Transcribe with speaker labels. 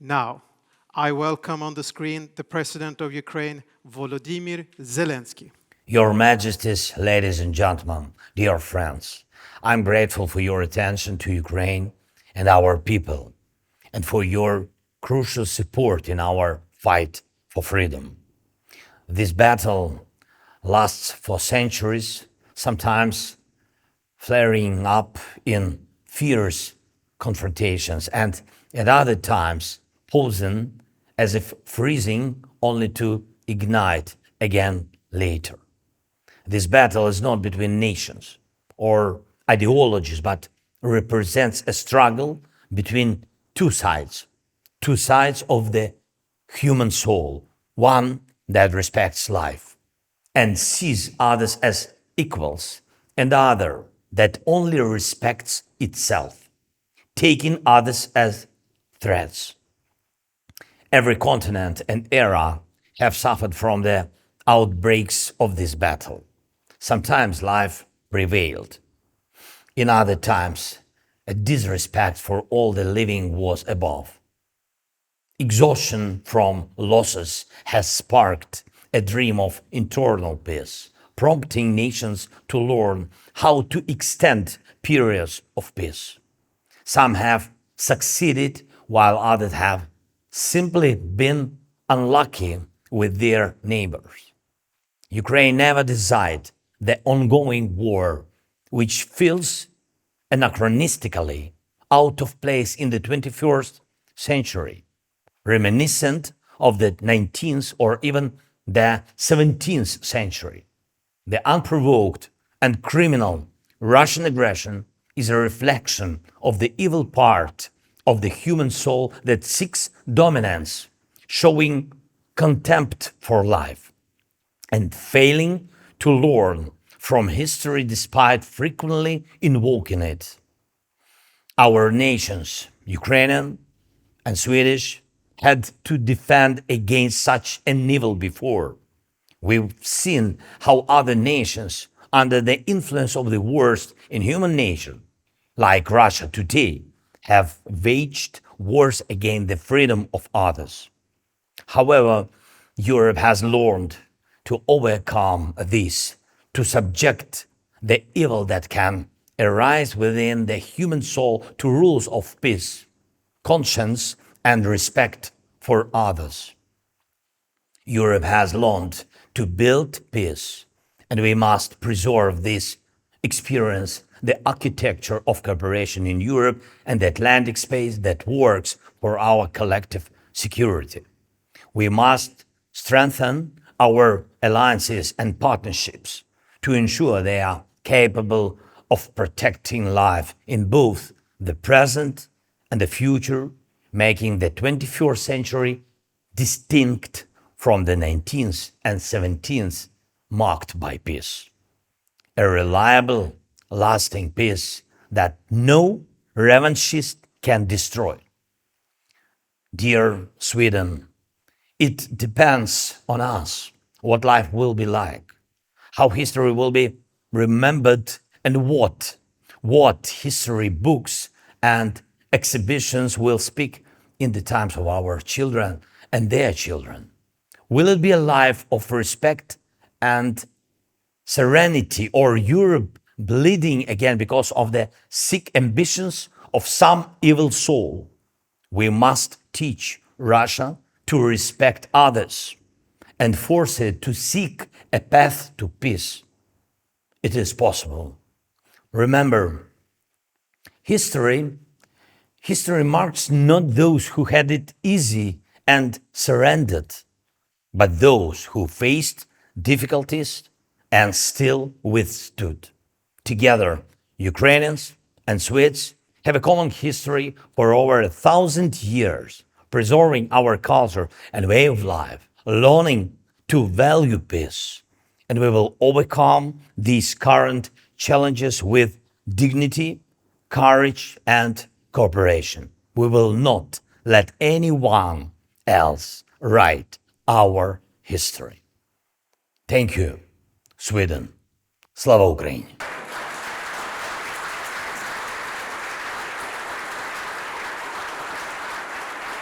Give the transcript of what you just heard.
Speaker 1: Now, I welcome on the screen the President of Ukraine, Volodymyr Zelensky.
Speaker 2: Your Majesties, ladies and gentlemen, dear friends, I'm grateful for your attention to Ukraine and our people, and for your crucial support in our fight for freedom. This battle lasts for centuries, sometimes flaring up in fierce confrontations, and at other times pausing as if freezing only to ignite again later. This battle is not between nations or ideologies, but represents a struggle between two sides of the human soul, one that respects life and sees others as equals, and the other that only respects itself, taking others as threats. Every continent and era have suffered from the outbreaks of this battle. Sometimes life prevailed. In other times, a disrespect for all the living was above. Exhaustion from losses has sparked a dream of internal peace, prompting nations to learn how to extend periods of peace. Some have succeeded, while others have simply been unlucky with their neighbors. Ukraine never desired the ongoing war, which feels anachronistically out of place in the 21st century, reminiscent of the 19th or even the 17th century. The unprovoked and criminal Russian aggression is a reflection of the evil part of the human soul that seeks dominance, showing contempt for life, and failing to learn from history despite frequently invoking it. Our nations, Ukrainian and Swedish, had to defend against such an evil before. We've seen how other nations, under the influence of the worst in human nature, like Russia today, have waged wars against the freedom of others. However, Europe has learned to overcome this, to subject the evil that can arise within the human soul to rules of peace, conscience, and respect for others. Europe has learned to build peace, and we must preserve this experience, the architecture of cooperation in Europe and the Atlantic space that works for our collective security. We must strengthen our alliances and partnerships to ensure they are capable of protecting life in both the present and the future, making the 21st century distinct from the 19th and 17th, marked by peace. A reliable, lasting peace that no revanchist can destroy. Dear Sweden, it depends on us what life will be like, how history will be remembered, and what history books and exhibitions will speak in the times of our children and their children. Will it be a life of respect and serenity, or Europe bleeding again because of the sick ambitions of some evil soul? We must teach Russia to respect others and force it to seek a path to peace. It is possible. Remember, history marks not those who had it easy and surrendered, but those who faced difficulties and still withstood. Together, Ukrainians and Swedes have a common history for over 1,000 years, preserving our culture and way of life, learning to value peace. And we will overcome these current challenges with dignity, courage, and cooperation. We will not let anyone else write our history. Thank you, Sweden. Slava Ukraini!